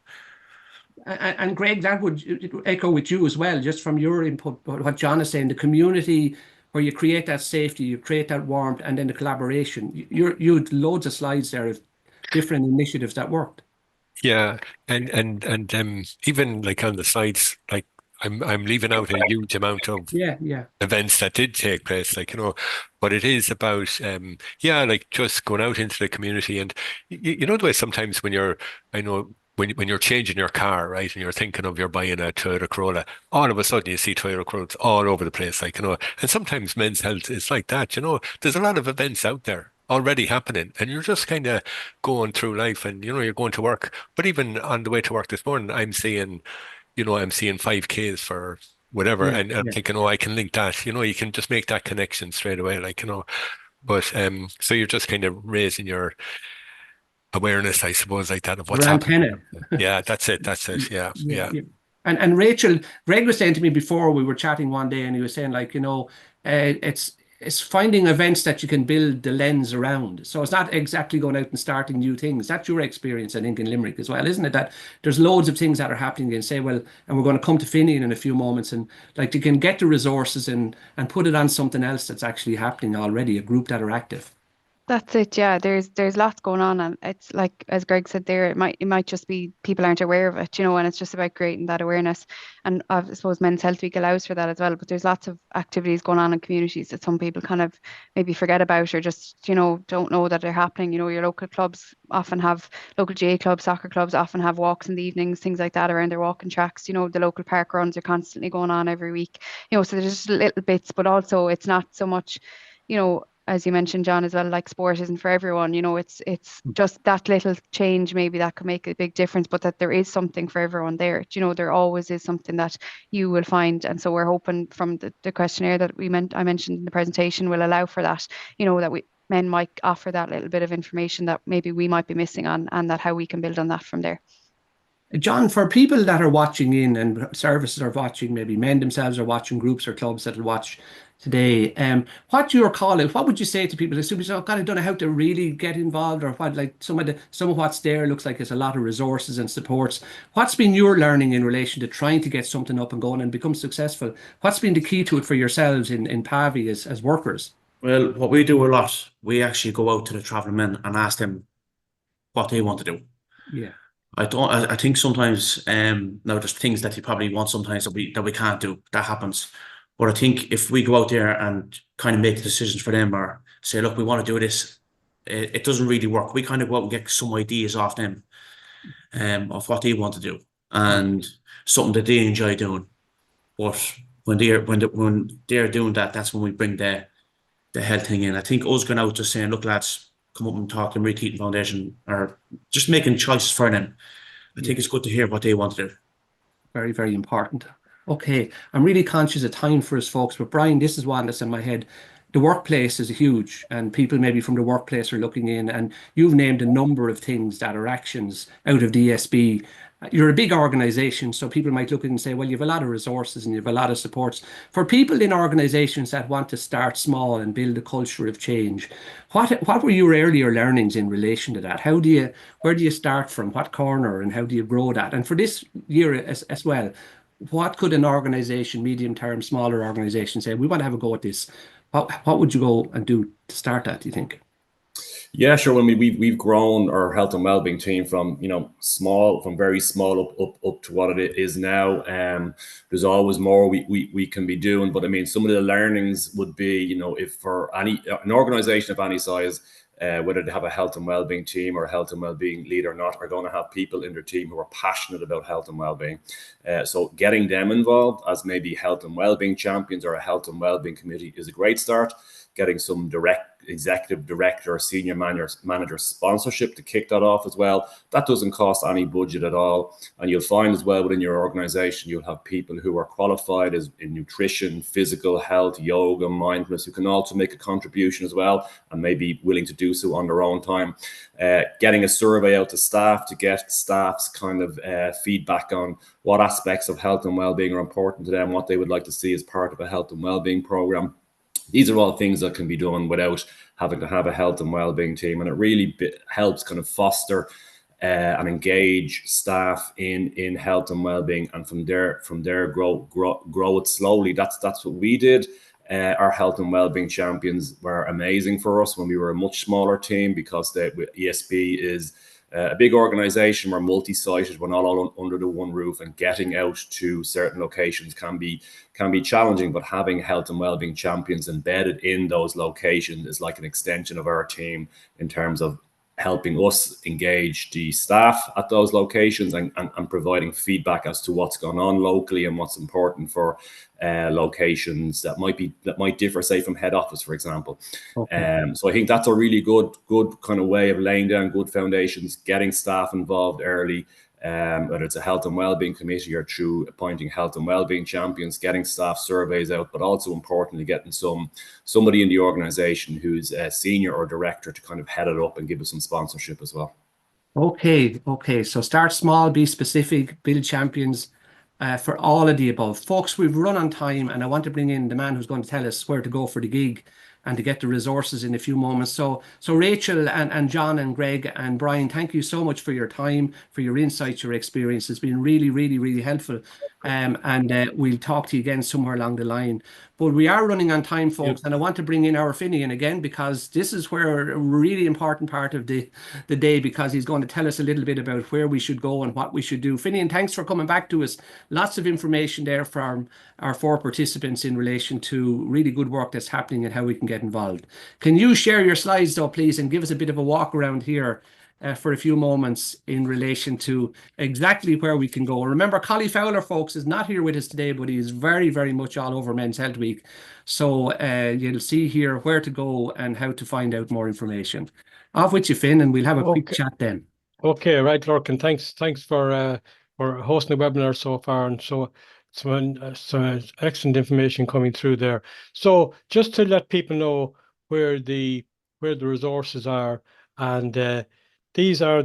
And Greg, that would echo with you as well, just from your input. What John is saying, the community where you create that safety, you create that warmth, and then the collaboration. You had loads of slides there of different initiatives that worked. Yeah, and even like on the slides, like I'm leaving out a huge amount of events that did take place, like, you know, but it is about like just going out into the community. And you know the way sometimes when you're changing your car, right, and you're thinking of you're buying a Toyota Corolla, all of a sudden you see Toyota Corollas all over the place, like, you know. And sometimes men's health is like that, you know. There's a lot of events out there already happening, and you're just kind of going through life, and, you know, you're going to work. But even on the way to work this morning, I'm seeing 5Ks for whatever, and I'm thinking, oh, I can link that. You know, you can just make that connection straight away, like, you know. But so you're just kind of raising your awareness, I suppose, like that, of what's happening. Yeah, that's it. Yeah. And Rachel, Greg was saying to me before, we were chatting one day, and he was saying, like, you know, it's finding events that you can build the lens around. So it's not exactly going out and starting new things. That's your experience, I think, in Limerick as well, isn't it? That there's loads of things that are happening, and say, well, and we're going to come to Finian in a few moments, and like you can get the resources and put it on something else that's actually happening already, a group that are active. That's it, yeah. There's lots going on, and it's like, as Greg said there, it might just be people aren't aware of it, you know, and it's just about creating that awareness. And I suppose Men's Health Week allows for that as well. But there's lots of activities going on in communities that some people kind of maybe forget about, or just, you know, don't know that they're happening. You know, your local clubs often have, local GA clubs, soccer clubs often have walks in the evenings, things like that around their walking tracks. You know, the local park runs are constantly going on every week. You know, so there's just little bits, but also it's not so much, you know, as you mentioned, John, as well, like sport isn't for everyone, you know, it's just that little change maybe that could make a big difference, but that there is something for everyone there. You know, there always is something that you will find. And so we're hoping from the questionnaire that I mentioned in the presentation will allow for that, you know, that men might offer that little bit of information that maybe we might be missing on, and that how we can build on that from there. John, for people that are watching in, and services are watching, maybe men themselves are watching, groups or clubs that will watch today, what your call is, what would you say to people that say, oh God, I don't know how to really get involved, or what, like some of what's there looks like it's a lot of resources and supports. What's been your learning in relation to trying to get something up and going and become successful? What's been the key to it for yourselves in Pavey as workers? Well, what we do a lot, we actually go out to the traveller men and ask them what they want to do. Yeah. I think sometimes now there's things that you probably want sometimes that we can't do. That happens. But I think if we go out there and kind of make the decisions for them, or say, look, we want to do this, it doesn't really work. We kind of go out and get some ideas off them of what they want to do and something that they enjoy doing. But when they're doing that, that's when we bring the health thing in. I think us going out just saying, look, lads, come up and talk to Marie Keaton Foundation, or just making choices for them. I think it's good to hear what they want to do. Very, very important. Okay, I'm really conscious of time for us, folks, but Brian, this is one that's in my head. The workplace is huge, and people maybe from the workplace are looking in, and you've named a number of things that are actions out of the ESB. You're a big organisation, so people might look at it and say, well, you have a lot of resources and you have a lot of supports. For people in organisations that want to start small and build a culture of change, what were your earlier learnings in relation to that? Where do you start from? What corner, and how do you grow that? And for this year as well, what could an organisation, medium term, smaller organisation, say, we want to have a go at this? What would you go and do to start that, do you think? Yeah, sure. I mean, we've grown our health and wellbeing team from, you know, from very small up to what it is now. There's always more we can be doing, but I mean, some of the learnings would be, you know, if for an organisation of any size, whether they have a health and wellbeing team or a health and wellbeing lead or not, are going to have people in their team who are passionate about health and wellbeing. So getting them involved as maybe health and wellbeing champions or a health and wellbeing committee is a great start. Getting some direct executive director or senior manager sponsorship to kick that off as well. That doesn't cost any budget at all. And you'll find as well within your organization, you'll have people who are qualified in nutrition, physical health, yoga, mindfulness, who can also make a contribution as well and may be willing to do so on their own time. Getting a survey out to staff to get staff's kind of feedback on what aspects of health and well-being are important to them, what they would like to see as part of a health and well-being program. These are all things that can be done without having to have a health and well-being team, and it really helps kind of foster and engage staff in health and well-being, and from there grow it slowly. That's what we did. Our health and well-being champions were amazing for us when we were a much smaller team, because ESB is a big organization. We're multi-sited. We're not all under the one roof, and getting out to certain locations can be challenging. But having health and well-being champions embedded in those locations is like an extension of our team in terms of helping us engage the staff at those locations and providing feedback as to what's going on locally and what's important for locations that might differ, say, from head office, for example. Okay. So I think that's a really good kind of way of laying down good foundations, getting staff involved early, whether it's a health and well-being committee or through appointing health and well-being champions, getting staff surveys out, but also importantly getting somebody in the organization who's a senior or director to kind of head it up and give us some sponsorship as well. Okay. So start small, be specific, build champions for all of the above. Folks, we've run on time, and I want to bring in the man who's going to tell us where to go for the gig and to get the resources in a few moments. So Rachel and John and Greg and Brian, thank you so much for your time, for your insights, your experience. It's been really, really, really helpful. And we'll talk to you again somewhere along the line. But we are running on time, folks, and I want to bring in our Finian again, because this is where a really important part of the day, because he's going to tell us a little bit about where we should go and what we should do. Finian, thanks for coming back to us. Lots of information there from our 4 participants in relation to really good work that's happening and how we can get involved. Can you share your slides though, please, and give us a bit of a walk around here for a few moments in relation to exactly where we can go. Remember, Collie Fowler, folks, is not here with us today, but he is very, very much all over Men's Health Week. So you'll see here where to go and how to find out more information. Off with you, Finn, and we'll have a quick chat then. Okay, right, Lorcan. Thanks for hosting the webinar so far, and so some excellent information coming through there. So just to let people know where the resources are, and these are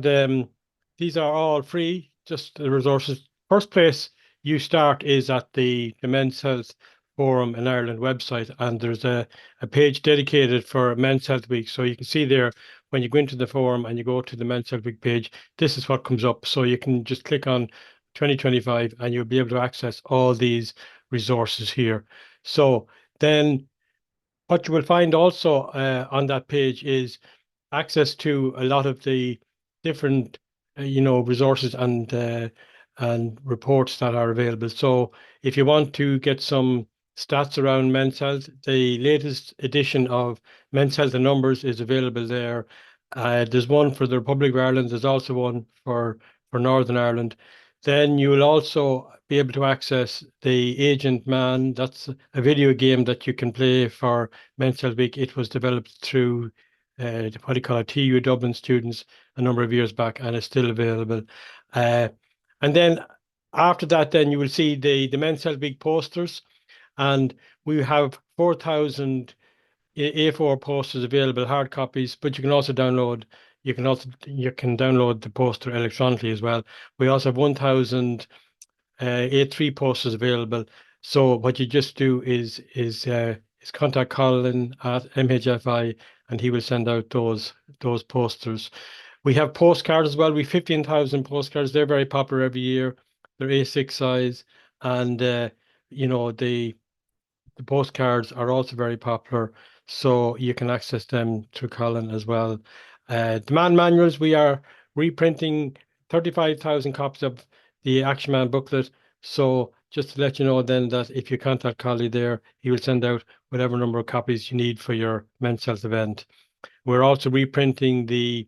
all free, just the resources. First place you start is at the Men's Health Forum in Ireland website, and there's a page dedicated for Men's Health Week. So you can see there, when you go into the forum and you go to the Men's Health Week page, this is what comes up. So you can just click on 2025 and you'll be able to access all these resources here. So then what you will find also on that page is access to a lot of the different resources and reports that are available. So if you want to get some stats around men's health, the latest edition of Men's Health and Numbers is available there. There's one for the Republic of Ireland. There's also one for Northern Ireland. Then you will also be able to access the Agent Man. That's a video game that you can play for Men's Health Week. It was developed through TU Dublin students a number of years back, and it's still available. And then after that, then you will see the Men's Health Week posters, and we have 4,000 A4 posters available, hard copies, but you can also download. You can download the poster electronically as well. We also have 1,000 A3 posters available. So what you just do is contact Colin at MHFI, and he will send out those posters. We have postcards as well. We have 15,000 postcards. They're very popular every year. They're A6 size, and the postcards are also very popular. So you can access them through Colin as well. Demand manuals, we are reprinting 35,000 copies of the Action Man booklet. So just to let you know then that if you contact Collie there, he will send out whatever number of copies you need for your Men's Health event. We're also reprinting the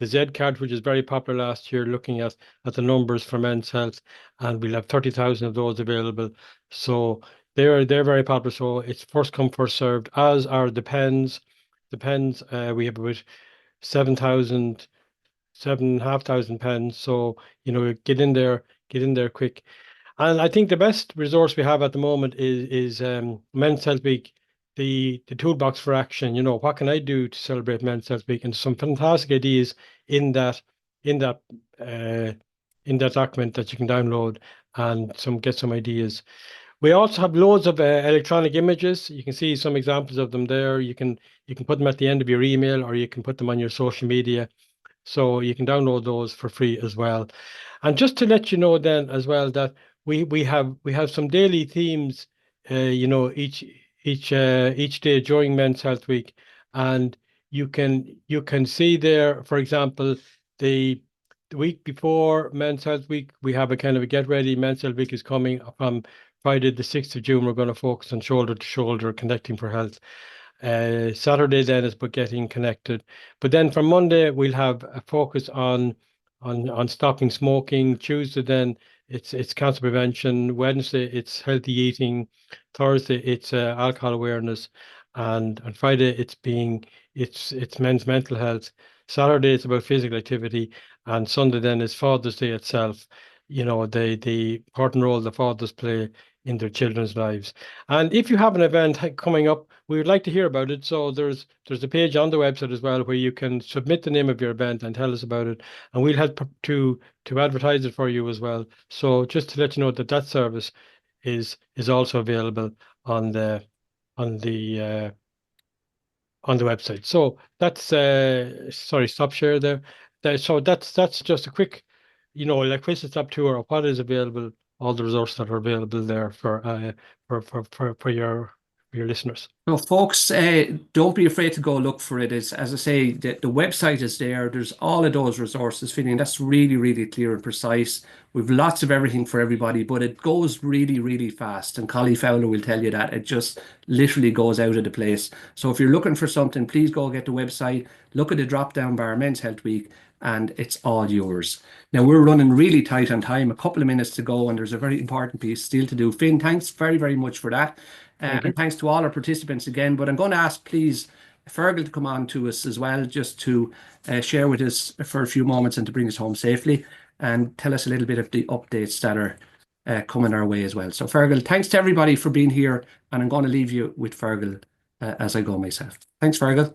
Z card, which is very popular last year, looking at the numbers for Men's Health, and we'll have 30,000 of those available. So they're very popular. So it's first come, first served, as are the pens. the pens. We have about 7,500 pens. So, you know, get in there quick. And I think the best resource we have at the moment is Men's Health Week, the toolbox for action. You know, what can I do to celebrate Men's Health Week? And some fantastic ideas in that document that you can download and get some ideas. We also have loads of electronic images. You can see some examples of them there. You can put them at the end of your email, or you can put them on your social media. So you can download those for free as well. And just to let you know then as well that we have some daily themes, you know, each day during Men's Health Week, and you can see there, for example, the week before Men's Health Week, we have a kind of a get ready. Men's Health Week is coming from Friday the 6th of June. We're going to focus on shoulder to shoulder, connecting for health. Saturday then is about getting connected, but then from Monday we'll have a focus on stopping smoking. Tuesday then it's cancer prevention. Wednesday it's healthy eating. Thursday it's alcohol awareness, and on Friday it's men's mental health. Saturday it's about physical activity, and Sunday then is Father's Day itself. You know, the important role the fathers play in their children's lives. And if you have an event coming up, we would like to hear about it. So there's a page on the website as well where you can submit the name of your event and tell us about it, and we'll help to advertise it for you as well. So just to let you know that service is also available on the website. So that's sorry, stop share there. So that's just a quick, you know, like whistle stop tour of what is available, all the resources that are available there for your listeners. So folks, don't be afraid to go look for it. As I say, the website is there. There's all of those resources fitting. That's really, really clear and precise. We've lots of everything for everybody, but it goes really, really fast. And Collie Fowler will tell you that. It just literally goes out of the place. So if you're looking for something, please go get the website, look at the drop-down bar, Men's Health Week, and it's all yours. Now, we're running really tight on time, a couple of minutes to go, and there's a very important piece still to do. Finn, thanks very, very much for that. And thanks to all our participants again. But I'm going to ask, please, Fergal to come on to us as well, just to share with us for a few moments and to bring us home safely and tell us a little bit of the updates that are coming our way as well. So, Fergal, thanks to everybody for being here, and I'm going to leave you with Fergal as I go myself. Thanks, Fergal.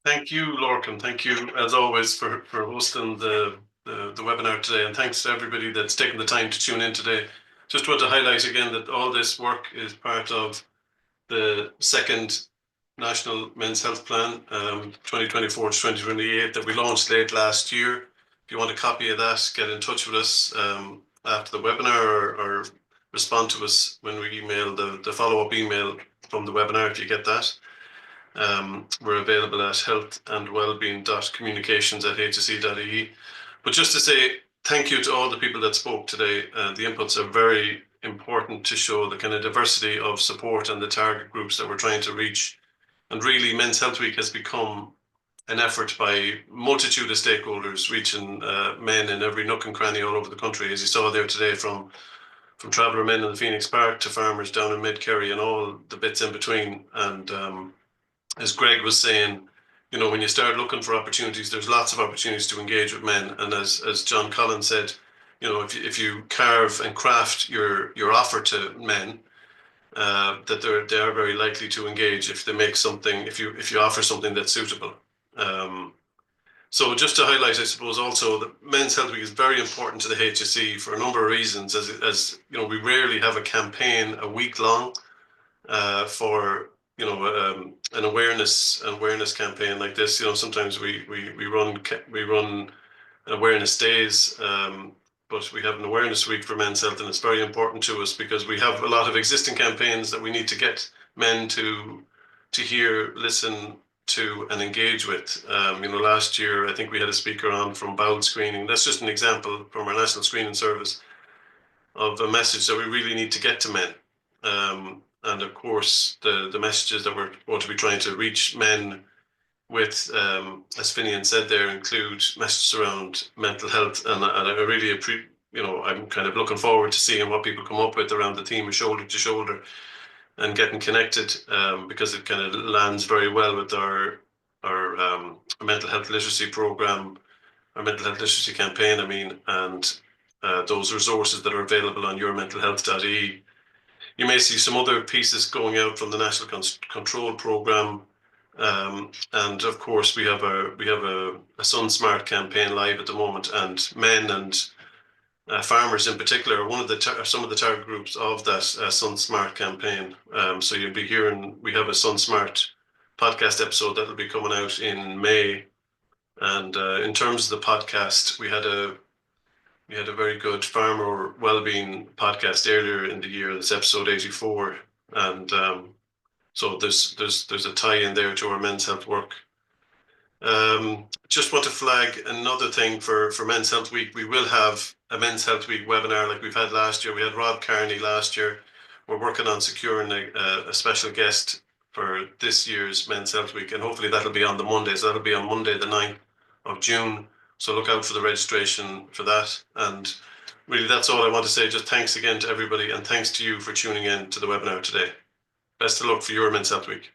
Thank you, Lorcan. Thank you, as always, for hosting the webinar today, and thanks to everybody that's taken the time to tune in today. Just want to highlight again that all this work is part of the second National Men's Health Plan, 2024 to 2028, that we launched late last year. If you want a copy of that, get in touch with us after the webinar, or respond to us when we email the follow-up email from the webinar, if you get that. We're available at healthandwellbeing.communications@hse.ie. But just to say thank you to all the people that spoke today. The inputs are very important to show the kind of diversity of support and the target groups that we're trying to reach. And really, Men's Health Week has become an effort by multitude of stakeholders, reaching men in every nook and cranny all over the country, as you saw there today, from traveller men in the Phoenix Park to farmers down in Mid-Kerry and all the bits in between. And as Greg was saying, you know, when you start looking for opportunities, there's lots of opportunities to engage with men. And as John Collins said, you know, if you carve and craft your offer to men, that they are very likely to engage if they make something, if you offer something that's suitable. So just to highlight, I suppose, also that Men's Health Week is very important to the HSE for a number of reasons. As you know, we rarely have a campaign a week long for, you know, an awareness campaign like this. You know, sometimes we run awareness days, but we have an awareness week for men's health, and it's very important to us because we have a lot of existing campaigns that we need to get men to hear, listen to, and engage with. You know, last year I think we had a speaker on from bowel screening. That's just an example from our National Screening Service of a message that we really need to get to men. And of course, the messages that we're going to be trying to reach men with, as Finian said there, include messages around mental health. And I really I'm kind of looking forward to seeing what people come up with around the theme of shoulder to shoulder. and getting connected, because it kind of lands very well with our mental health literacy program, our mental health literacy campaign, I mean, and those resources that are available on yourmentalhealth.ie. You may see some other pieces going out from the National Control Program, and of course we have a SunSmart campaign live at the moment, and men and farmers in particular are some of the target groups of that SunSmart campaign. So you'll be hearing, we have a SunSmart podcast episode that will be coming out in May. And in terms of the podcast, we had a very good farmer wellbeing podcast earlier in the year. That's episode 84, and so there's a tie in there to our men's health work. Just want to flag another thing for Men's Health Week. We will have a Men's Health Week webinar like we've had last year. We had Rob Carney last year. We're working on securing a special guest for this year's Men's Health Week, and hopefully that'll be on the Monday. So that'll be on Monday, the 9th of June. So look out for the registration for that. And really, that's all I want to say. Just thanks again to everybody, and thanks to you for tuning in to the webinar today. Best of luck for your Men's Health Week.